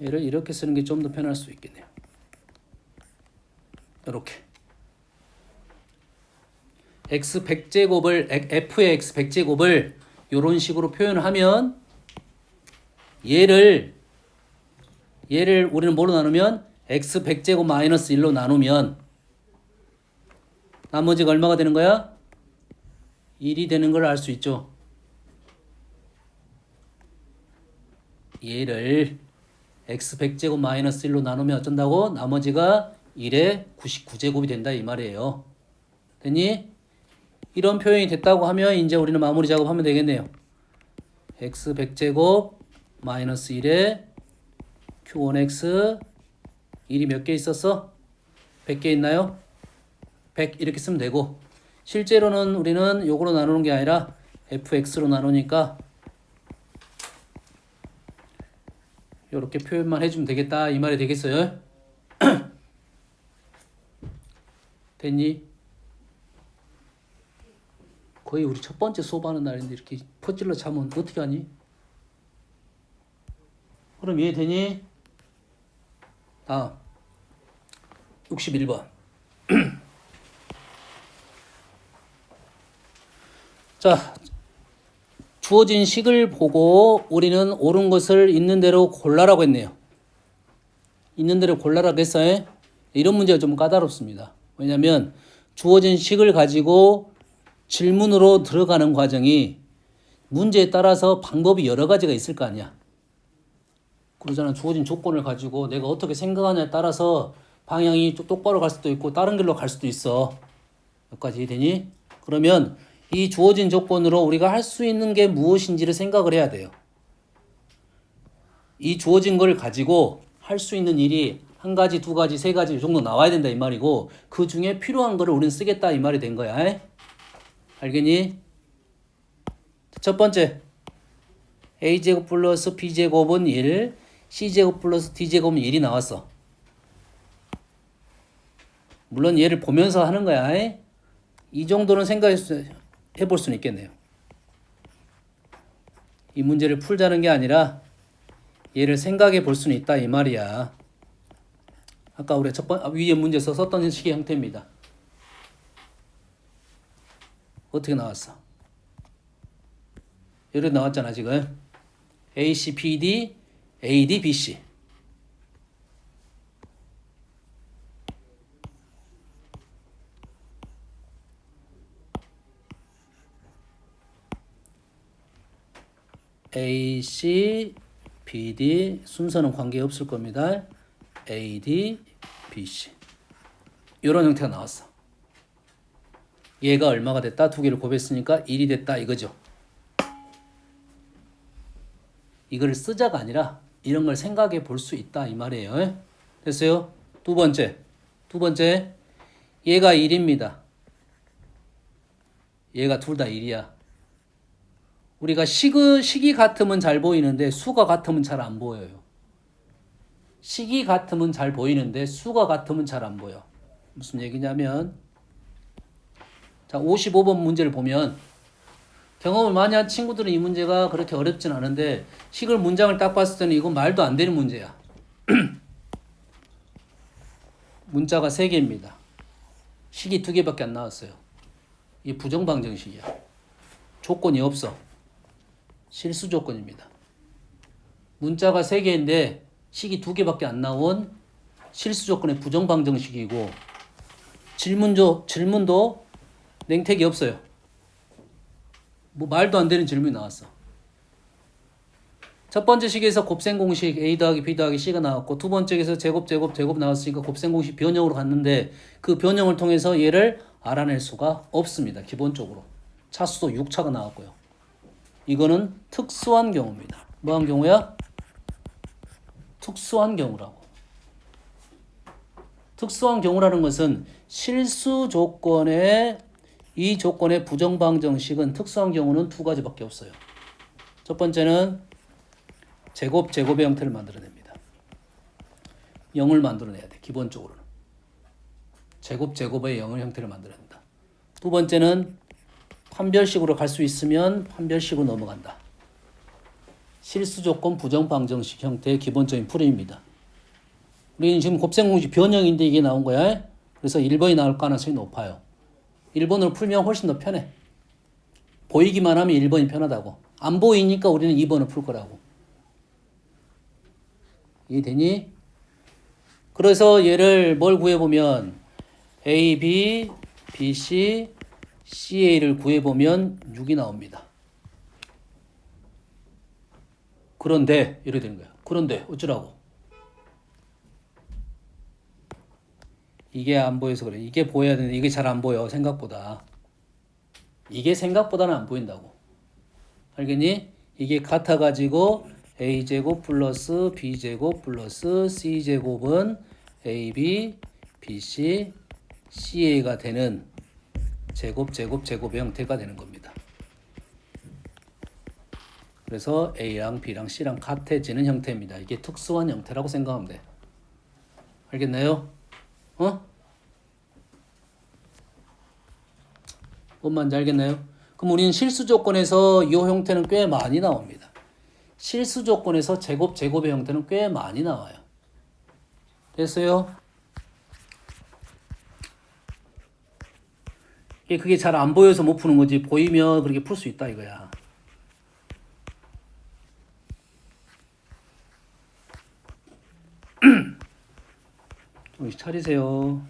A: 얘를 이렇게 쓰는 게 좀 더 편할 수 있겠네요. 이렇게 x 100제곱을 f의 x 100제곱을 이런 식으로 표현하면 얘를 우리는 뭐로 나누면 x 100제곱 마이너스 1로 나누면 나머지가 얼마가 되는 거야? 1이 되는 걸 알 수 있죠. 얘를 x 100제곱 마이너스 1로 나누면 어쩐다고? 나머지가 1의 99제곱이 된다 이 말이에요. 됐니? 이런 표현이 됐다고 하면 이제 우리는 마무리 작업하면 되겠네요. x 100제곱 마이너스 1에 q1x 1이 몇 개 있었어? 100개 있나요? 100 이렇게 쓰면 되고 실제로는 우리는 요거로 나누는 게 아니라 fx로 나누니까 이렇게 표현만 해주면 되겠다 이 말이 되겠어요. 됐니? 거의 우리 첫 번째 수업하는 날인데 이렇게 퍼질러 자면 어떻게 하니? 그럼 이해되니? 다음 61번 자 주어진 식을 보고 우리는 옳은 것을 있는 대로 골라라고 했네요. 있는 대로 골라라 그랬어요. 이런 문제가 좀 까다롭습니다. 왜냐하면 주어진 식을 가지고 질문으로 들어가는 과정이 문제에 따라서 방법이 여러 가지가 있을 거 아니야. 그러잖아. 주어진 조건을 가지고 내가 어떻게 생각하냐에 따라서 방향이 똑바로 갈 수도 있고 다른 길로 갈 수도 있어. 여기까지 이해되니? 그러면 이 주어진 조건으로 우리가 할 수 있는 게 무엇인지를 생각을 해야 돼요. 이 주어진 걸 가지고 할 수 있는 일이 한 가지, 두 가지, 세 가지 이 정도 나와야 된다 이 말이고 그 중에 필요한 거를 우리는 쓰겠다 이 말이 된 거야. 에? 알겠니? 첫 번째 a제곱 플러스 b제곱은 1, c제곱 플러스 d제곱은 1이 나왔어. 물론 얘를 보면서 하는 거야. 에? 이 정도는 생각해 볼 수는 있겠네요. 이 문제를 풀자는 게 아니라 얘를 생각해 볼 수는 있다 이 말이야. 아까 우리 위에 문제에서 썼던 식의 형태입니다. 어떻게 나왔어? 이렇게 나왔잖아 지금. AC, PD, AD, BC. AC, BD 순서는 관계없을 겁니다. AD, BC 이런 형태가 나왔어. 얘가 얼마가 됐다? 두 개를 곱했으니까 1이 됐다 이거죠. 이걸 쓰자가 아니라 이런 걸 생각해 볼 수 있다 이 말이에요. 됐어요? 두 번째 얘가 1입니다. 얘가 둘 다 1이야. 우리가 식이 같으면 잘 보이는데 수가 같으면 잘 안 보여요. 식이 같으면 잘 보이는데 수가 같으면 잘 안 보여. 무슨 얘기냐면 자 55번 문제를 보면 경험을 많이 한 친구들은 이 문제가 그렇게 어렵진 않은데 식을 문장을 딱 봤을 때는 이건 말도 안 되는 문제야. 문자가 3개입니다. 식이 2개밖에 안 나왔어요. 이게 부정방정식이야. 조건이 없어. 실수 조건입니다. 문자가 3개인데 식이 2개밖에 안 나온 실수 조건의 부정방정식이고 질문도 냉택이 없어요. 뭐 말도 안 되는 질문이 나왔어. 첫 번째 식에서 곱셈 공식 A 더하기 B 더하기 C가 나왔고 두 번째에서 제곱 나왔으니까 곱셈 공식 변형으로 갔는데 그 변형을 통해서 얘를 알아낼 수가 없습니다. 기본적으로. 차수도 6차가 나왔고요. 이거는 특수한 경우입니다. 뭐한 경우야? 특수한 경우라고. 특수한 경우라는 것은 실수 조건에 이 조건의 부정방정식은 특수한 경우는 2가지밖에 없어요. 첫 번째는 제곱의 형태를 만들어냅니다. 0을 만들어내야 돼. 기본적으로는. 제곱의 0의 형태를 만들어낸다. 두 번째는 판별식으로 갈 수 있으면 판별식으로 넘어간다. 실수 조건 부정방정식 형태의 기본적인 풀이입니다. 우리는 지금 곱셈공식 변형인데 이게 나온 거야. 그래서 1번이 나올 가능성이 높아요. 1번으로 풀면 훨씬 더 편해. 보이기만 하면 1번이 편하다고. 안 보이니까 우리는 2번을 풀 거라고. 이해되니? 그래서 얘를 뭘 구해보면 A, B, B, C, CA를 구해보면 6이 나옵니다. 그런데 이렇게 되는 거야. 그런데 어쩌라고? 이게 안 보여서 그래. 이게 보여야 되는데 이게 잘 안 보여. 생각보다. 이게 생각보다는 안 보인다고. 알겠니? 이게 같아가지고 A제곱 플러스 B제곱 플러스 C제곱은 AB, BC, CA가 되는 제곱의 형태가 되는 겁니다. 그래서 A랑 B랑 C랑 같아지는 형태입니다. 이게 특수한 형태라고 생각하면 돼. 알겠나요? 뭔 말인지 알겠나요? 그럼 우리는 실수 조건에서 이 형태는 꽤 많이 나옵니다. 실수 조건에서 제곱의 형태는 꽤 많이 나와요. 됐어요? 그게 잘 안 보여서 못 푸는 거지. 보이면 그렇게 풀 수 있다 이거야. 정신 차리세요.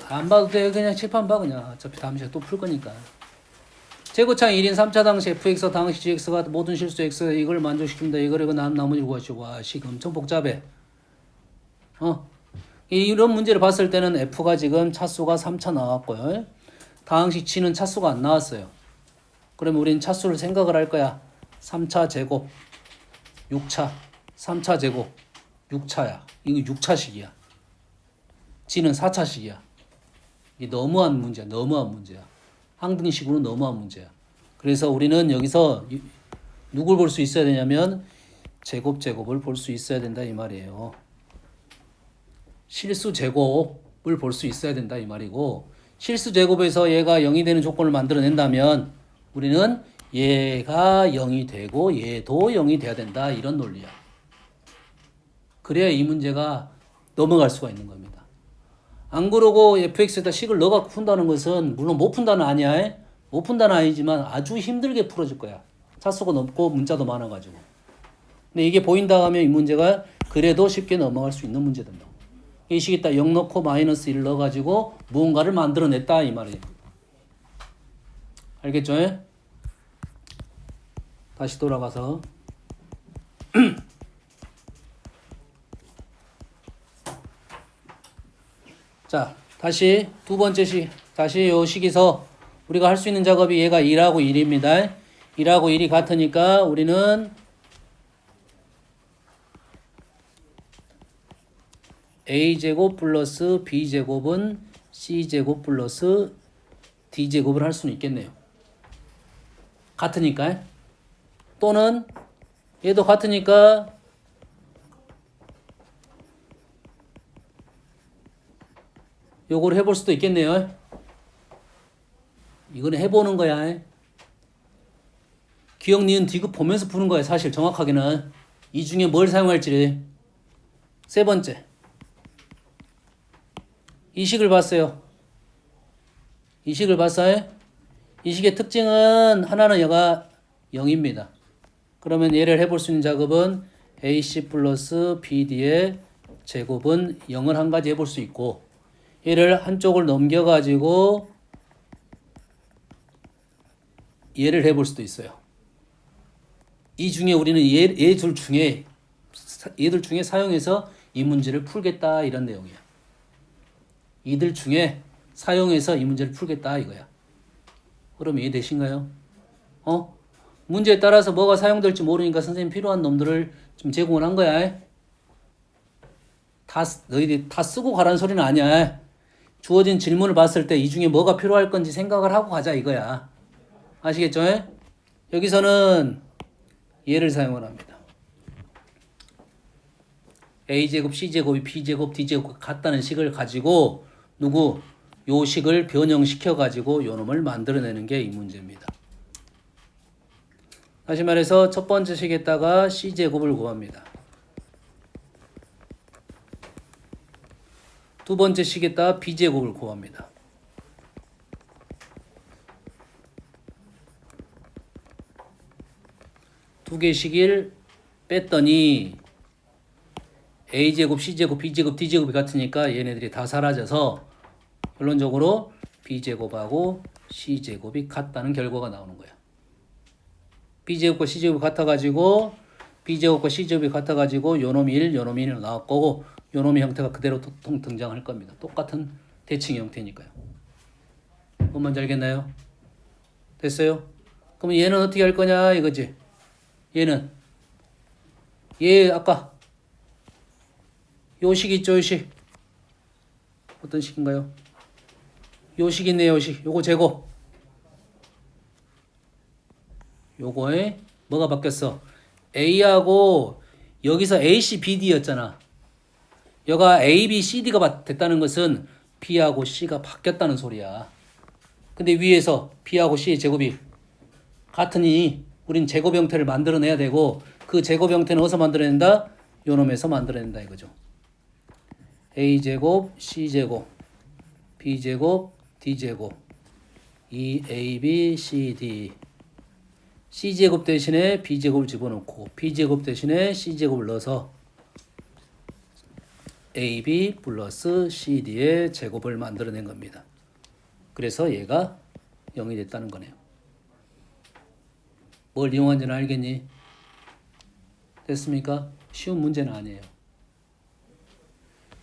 A: 안 봐도 돼. 그냥 칠판 봐 그냥. 어차피 다음 시간에 또 풀 거니까. 제곱창 1인 3차 당시 fx 당시 gx가 모든 실수 x 이걸 만족시킵니다. 이거 나머지 구하시고. 와, 씨 엄청 복잡해. 이런 문제를 봤을 때는 f가 지금 차수가 3차 나왔고요. 당시 g는 차수가 안 나왔어요. 그러면 우리는 차수를 생각을 할 거야. 3차 제곱 6차 3차 제곱 6차야. 이거 6차식이야. g는 4차식이야. 이게 너무한 문제야. 너무한 문제야. 항등식으로 너무한 문제야. 그래서 우리는 여기서 누굴 볼 수 있어야 되냐면 제곱을 볼 수 있어야 된다 이 말이에요. 실수 제곱을 볼 수 있어야 된다 이 말이고, 실수 제곱에서 얘가 0이 되는 조건을 만들어낸다면 우리는 얘가 0이 되고 얘도 0이 돼야 된다 이런 논리야. 그래야 이 문제가 넘어갈 수가 있는 겁니다. 안 그러고 fx에다 식을 넣어갖고 푼다는 것은 물론 못 푼다는 아니야. 못 푼다는 아니지만 아주 힘들게 풀어질 거야. 차수가 높고 문자도 많아가지고. 근데 이게 보인다 하면 이 문제가 그래도 쉽게 넘어갈 수 있는 문제 된다. 이 식에다 0 넣고 마이너스 1 넣어가지고 무언가를 만들어냈다 이 말이에요. 알겠죠? 다시 돌아가서 자, 다시 두 번째 식. 다시 요 식에서 우리가 할 수 있는 작업이 얘가 1하고 1입니다. 1하고 1이 같으니까 우리는 a제곱 플러스 b제곱은 c제곱 플러스 d제곱을 할 수는 있겠네요. 같으니까. 또는 얘도 같으니까 요걸 해볼 수도 있겠네요. 이거는 해보는 거야. 기억, 니은, 디귿 보면서 푸는 거야. 사실 정확하게는. 이 중에 뭘 사용할지. 세 번째. 이 식을 봤어요. 이 식을 봤어요. 이 식의 특징은 하나는 얘가 0입니다. 그러면 얘를 해볼 수 있는 작업은 AC 플러스 BD의 제곱은 0을 한 가지 해볼 수 있고, 얘를 한쪽을 넘겨가지고 얘를 해볼 수도 있어요. 이 중에 우리는 얘들 중에 사용해서 이 문제를 풀겠다 이런 내용이야. 이들 중에 사용해서 이 문제를 풀겠다 이거야. 그럼 이해되신가요? 문제에 따라서 뭐가 사용될지 모르니까 선생님 필요한 놈들을 좀 제공을 한 거야. 너희들이 다 쓰고 가라는 소리는 아니야. 주어진 질문을 봤을 때 이 중에 뭐가 필요할 건지 생각을 하고 가자 이거야. 아시겠죠? 여기서는 얘를 사용을 합니다. a제곱, c제곱이 b제곱, d제곱 같다는 식을 가지고 요 식을 변형시켜가지고 요 놈을 만들어내는 게 이 문제입니다. 다시 말해서 첫 번째 식에다가 c제곱을 구합니다. 두 번째 식에다가 b제곱을 구합니다. 두 개씩을 뺐더니 a제곱, c제곱, b제곱, d제곱이 같으니까 얘네들이 다 사라져서 결론적으로 b제곱하고 c제곱이 같다는 결과가 나오는 거야. b제곱과 c제곱이 같아가지고 b제곱과 c제곱이 같아가지고 요놈이 1, 요놈이 1 나올 거고 요놈의 형태가 그대로 등장할 겁니다. 똑같은 대칭 형태니까요. 뭔 말인지 알겠나요? 됐어요? 그럼 얘는 어떻게 할 거냐 이거지. 얘 아까 요 식 있죠, 요 식. 어떤 식인가요? 요 식 있네요, 요 식. 요거 제곱. 요거에 뭐가 바뀌었어? A하고 여기서 AC, BD였잖아. 여가 A, B, CD가 됐다는 것은 B하고 C가 바뀌었다는 소리야. 근데 위에서 B하고 C의 제곱이 같으니 우린 제곱 형태를 만들어내야 되고 그 제곱 형태는 어디서 만들어낸다? 요놈에서 만들어낸다 이거죠. A제곱, C제곱, B제곱, D제곱 2AB, CD c제곱 대신에 b제곱을 집어넣고 b제곱 대신에 c제곱을 넣어서 ab 플러스 cd의 제곱을 만들어낸 겁니다. 그래서 얘가 0이 됐다는 거네요. 뭘 이용한지는 알겠니? 됐습니까? 쉬운 문제는 아니에요.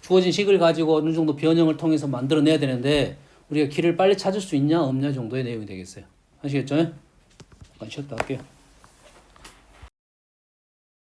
A: 주어진 식을 가지고 어느 정도 변형을 통해서 만들어내야 되는데 우리가 길을 빨리 찾을 수 있냐 없냐 정도의 내용이 되겠어요. 아시겠죠? 잠깐 쉬었다 할게요.